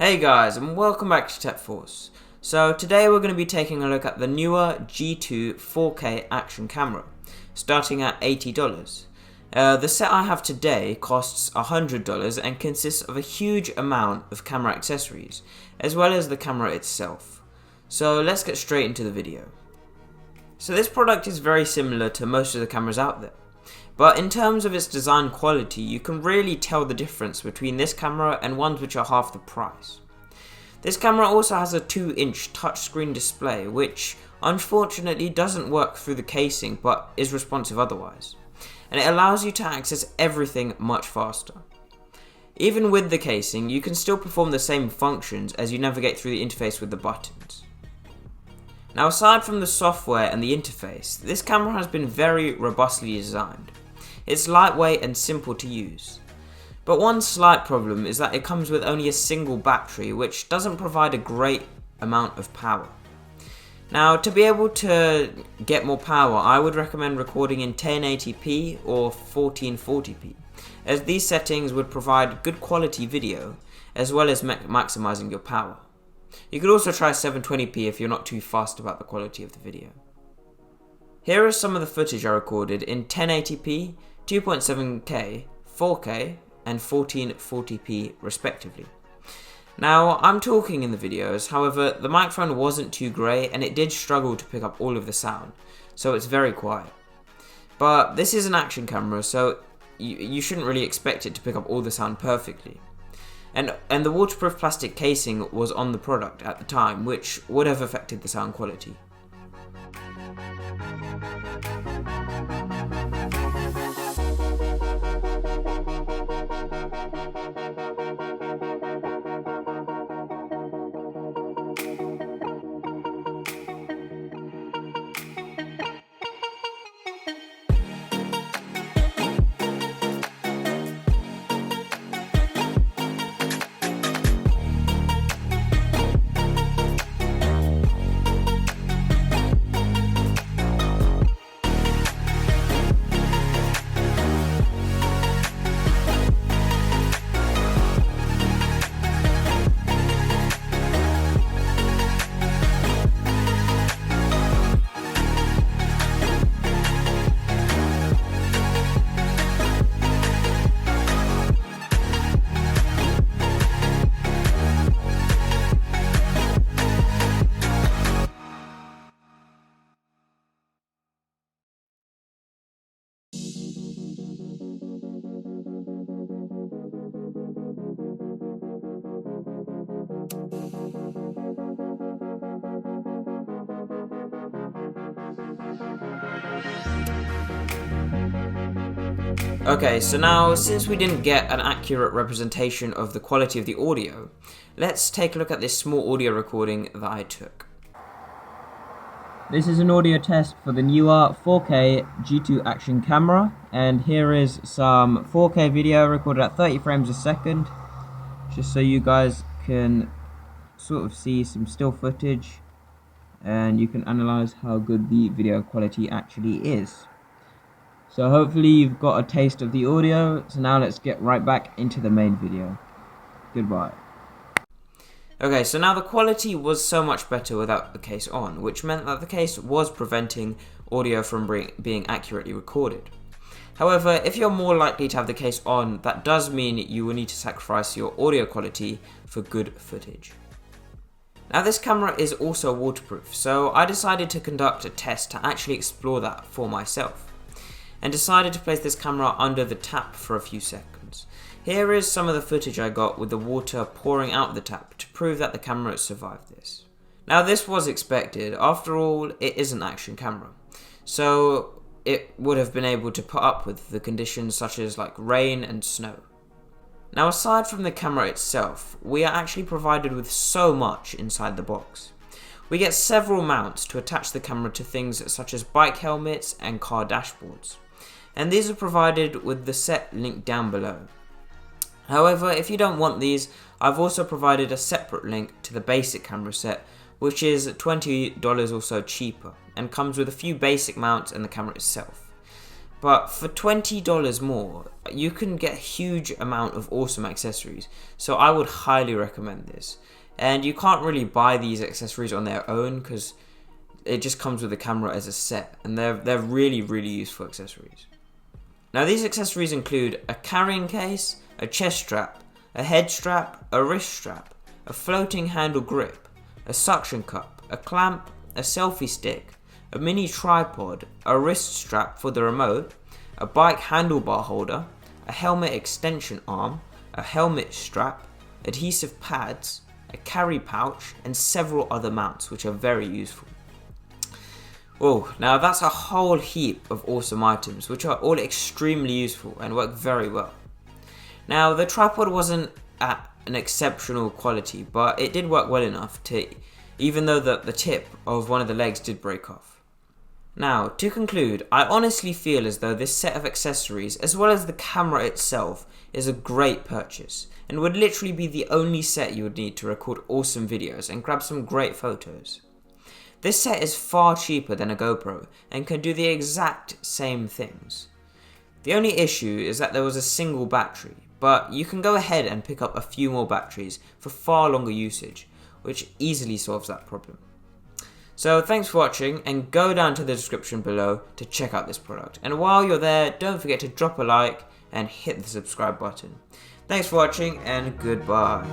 Hey guys, and welcome back to Tech Force. So today we're going to be taking a look at the Neewer G2 4K action camera, starting at $80. The set I have today costs $100 and consists of a huge amount of camera accessories, as well as the camera itself. So let's get straight into the video. So this product is very similar to most of the cameras out there, but in terms of its design quality, you can really tell the difference between this camera and ones which are half the price. This camera also has a 2-inch touchscreen display, which unfortunately doesn't work through the casing but is responsive otherwise, and it allows you to access everything much faster. Even with the casing, you can still perform the same functions as you navigate through the interface with the buttons. Now, aside from the software and the interface, this camera has been very robustly designed. It's lightweight and simple to use. But one slight problem is that it comes with only a single battery, which doesn't provide a great amount of power. Now, to be able to get more power, I would recommend recording in 1080p or 1440p, as these settings would provide good quality video, as well as maximizing your power. You could also try 720p if you're not too fussed about the quality of the video. Here is some of the footage I recorded in 1080p, 2.7K, 4K, and 1440p respectively. Now, I'm talking in the videos, however, the microphone wasn't too great and it did struggle to pick up all of the sound, so it's very quiet. But this is an action camera, so you shouldn't really expect it to pick up all the sound perfectly. And the waterproof plastic casing was on the product at the time, which would have affected the sound quality. Okay, so now since we didn't get an accurate representation of the quality of the audio, let's take a look at this small audio recording that I took. This is an audio test for the Neewer 4K G2 action camera, and here is some 4K video recorded at 30 frames a second, just so you guys can sort of see some still footage and you can analyze how good the video quality actually is. So hopefully you've got a taste of the audio, so now let's get right back into the main video. Goodbye. Okay, so now the quality was so much better without the case on, which meant that the case was preventing audio from being accurately recorded. However, if you're more likely to have the case on, that does mean you will need to sacrifice your audio quality for good footage. Now this camera is also waterproof, so I decided to conduct a test to actually explore that for myself, and decided to place this camera under the tap for a few seconds. Here is some of the footage I got with the water pouring out the tap to prove that the camera survived this. Now this was expected, after all it is an action camera, so it would have been able to put up with the conditions such as like rain and snow. Now aside from the camera itself, we are actually provided with so much inside the box. We get several mounts to attach the camera to things such as bike helmets and car dashboards, and these are provided with the set linked down below. However, if you don't want these, I've also provided a separate link to the basic camera set, which is $20 or so cheaper, and comes with a few basic mounts and the camera itself. but for $20 more, you can get a huge amount of awesome accessories, so I would highly recommend this. And you can't really buy these accessories on their own because it just comes with the camera as a set, and they're really useful accessories. Now these accessories include a carrying case, a chest strap, a head strap, a wrist strap, a floating handle grip, a suction cup, a clamp, a selfie stick, a mini tripod, a wrist strap for the remote, a bike handlebar holder, a helmet extension arm, a helmet strap, adhesive pads, a carry pouch, and several other mounts which are very useful. Oh, now that's a whole heap of awesome items which are all extremely useful and work very well. Now the tripod wasn't at an exceptional quality, but it did work well enough to, even though the tip of one of the legs did break off. Now, to conclude, I honestly feel as though this set of accessories, as well as the camera itself, is a great purchase, and would literally be the only set you would need to record awesome videos and grab some great photos. This set is far cheaper than a GoPro, and can do the exact same things. The only issue is that there was a single battery, but you can go ahead and pick up a few more batteries for far longer usage, which easily solves that problem. So thanks for watching, and go down to the description below to check out this product. And while you're there, don't forget to drop a like and hit the subscribe button. Thanks for watching, and goodbye.